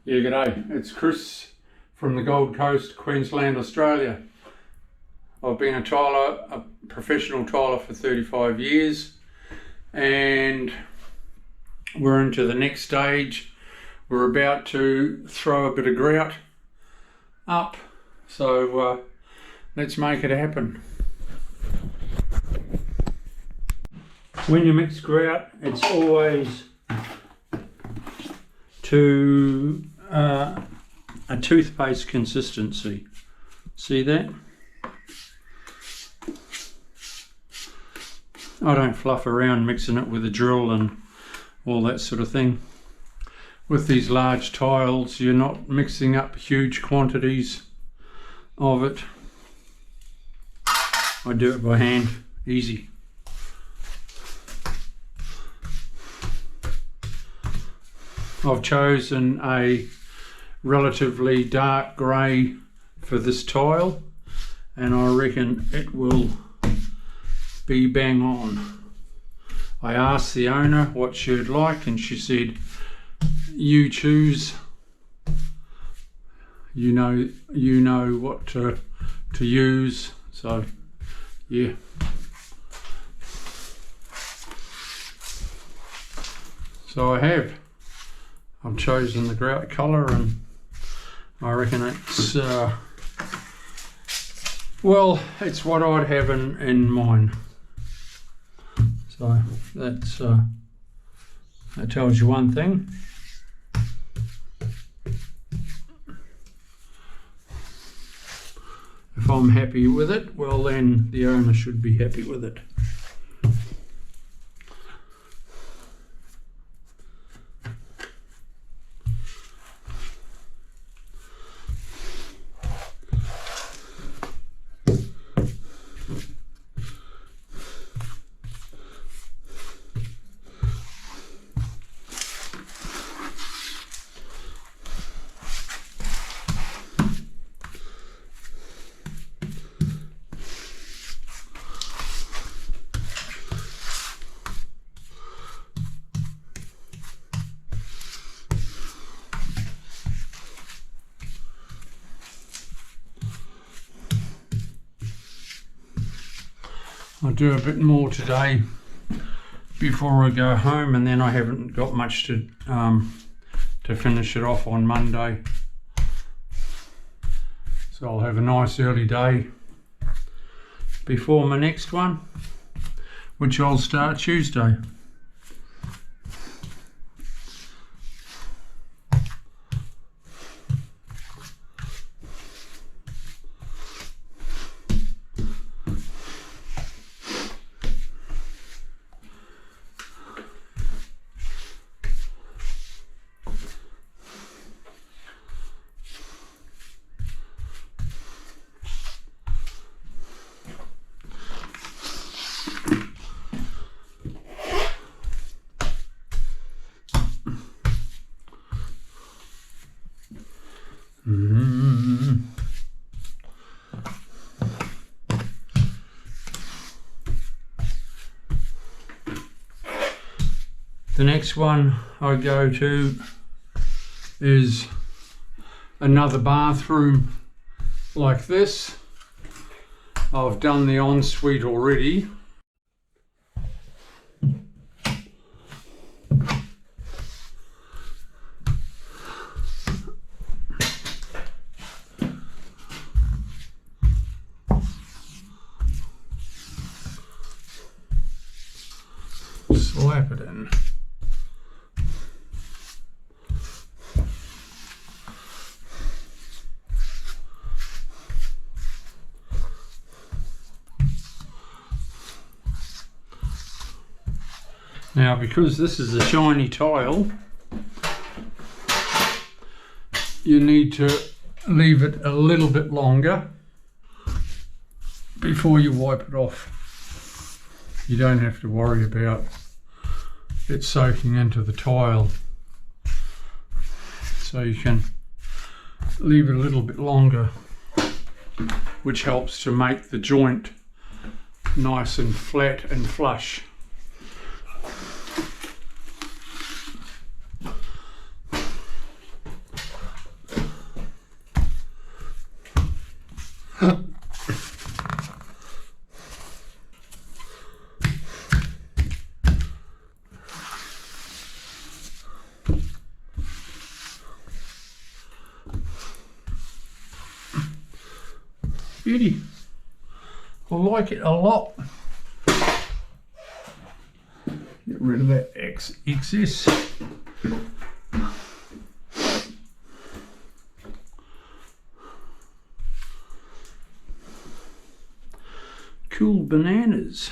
Yeah, g'day. It's Chris from the Gold Coast, Queensland, Australia. I've been a tiler, a professional tiler for 35 years, and we're into the next stage. We're about to throw a bit of grout up, so let's make it happen. When you mix grout, it's always to a toothpaste consistency. See that? I don't fluff around mixing it with a drill and all that sort of thing. With these large tiles, you're not mixing up huge quantities of it. I do it by hand, easy. I've chosen a relatively dark grey for this tile, and I reckon it will be bang on. I asked the owner what she'd like, and she said, "You choose. You know what to use." So yeah. So I've chosen the grout colour, and I reckon it's well, it's what I'd have in mine. So that tells you one thing. If I'm happy with it, well then the owner should be happy with it. I'll do a bit more today before I go home, and then I haven't got much to finish it off on Monday. So I'll have a nice early day before my next one, which I'll start Tuesday. The next one I go to is another bathroom like this. I've done the ensuite already. Slap it in. Now, because this is a shiny tile, you need to leave it a little bit longer before you wipe it off. You don't have to worry about it soaking into the tile. So you can leave it a little bit longer, which helps to make the joint nice and flat and flush. Beauty. I like it a lot. Get rid of that excess. Cool bananas.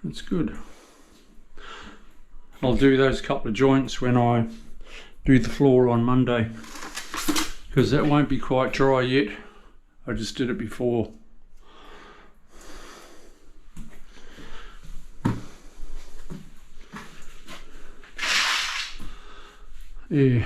That's good. I'll do those couple of joints when I do the floor on Monday, because that won't be quite dry yet. I just did it before. Yeah.